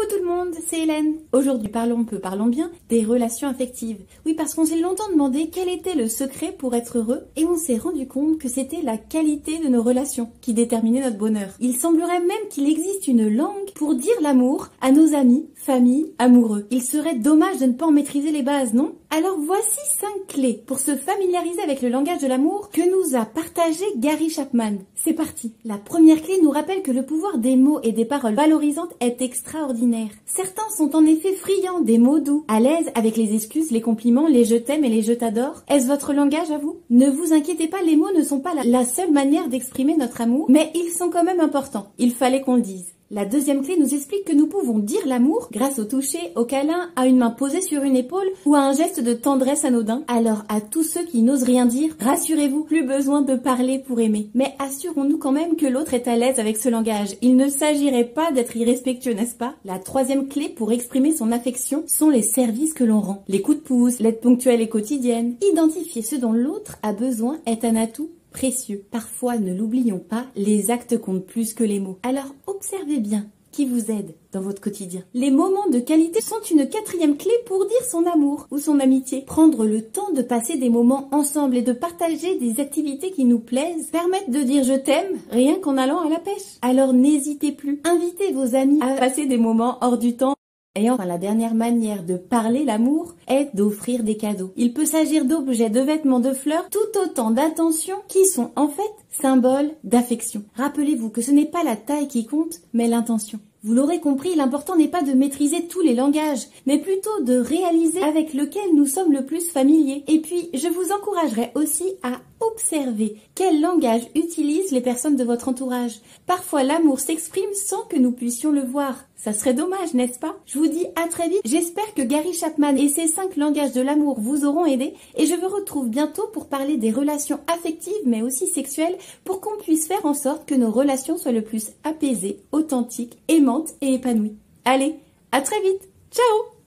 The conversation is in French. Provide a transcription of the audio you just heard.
Coucou tout le monde, c'est Hélène. Aujourd'hui parlons bien des relations affectives. Oui, parce qu'on s'est longtemps demandé quel était le secret pour être heureux et on s'est rendu compte que c'était la qualité de nos relations qui déterminait notre bonheur. Il semblerait même qu'il existe une langue pour dire l'amour à nos amis, famille, amoureux. Il serait dommage de ne pas en maîtriser les bases, non? Alors voici 5 clés pour se familiariser avec le langage de l'amour que nous a partagé Gary Chapman. C'est parti. La première clé nous rappelle que le pouvoir des mots et des paroles valorisantes est extraordinaire. Certains sont en effet friands des mots doux, à l'aise avec les excuses, les compliments, les je t'aime et les je t'adore. Est-ce votre langage à vous? Ne vous inquiétez pas, les mots ne sont pas la seule manière d'exprimer notre amour, mais ils sont quand même importants. Il fallait qu'on le dise. La deuxième clé nous explique que nous pouvons dire l'amour grâce au toucher, au câlin, à une main posée sur une épaule ou à un geste de tendresse anodin. Alors à tous ceux qui n'osent rien dire, rassurez-vous, plus besoin de parler pour aimer. Mais assurons-nous quand même que l'autre est à l'aise avec ce langage. Il ne s'agirait pas d'être irrespectueux, n'est-ce pas? La troisième clé pour exprimer son affection sont les services que l'on rend. Les coups de pouce, l'aide ponctuelle et quotidienne. Identifier ce dont l'autre a besoin est un atout précieux. Parfois, ne l'oublions pas, les actes comptent plus que les mots. Alors, observez bien qui vous aide dans votre quotidien. Les moments de qualité sont une quatrième clé pour dire son amour ou son amitié. Prendre le temps de passer des moments ensemble et de partager des activités qui nous plaisent permettent de dire je t'aime rien qu'en allant à la pêche. Alors n'hésitez plus. Invitez vos amis à passer des moments hors du temps. Et enfin, la dernière manière de parler l'amour est d'offrir des cadeaux. Il peut s'agir d'objets, de vêtements, de fleurs, tout autant d'intentions qui sont en fait symboles d'affection. Rappelez-vous que ce n'est pas la taille qui compte, mais l'intention. Vous l'aurez compris, l'important n'est pas de maîtriser tous les langages, mais plutôt de réaliser avec lequel nous sommes le plus familiers. Et puis, je vous encouragerai aussi à observer quel langage utilisent les personnes de votre entourage. Parfois, l'amour s'exprime sans que nous puissions le voir. Ça serait dommage, n'est-ce pas? Je vous dis à très vite. J'espère que Gary Chapman et ses 5 langages de l'amour vous auront aidé et je vous retrouve bientôt pour parler des relations affectives mais aussi sexuelles pour qu'on puisse faire en sorte que nos relations soient le plus apaisées, authentiques, aimantes et épanouies. Allez, à très vite. Ciao!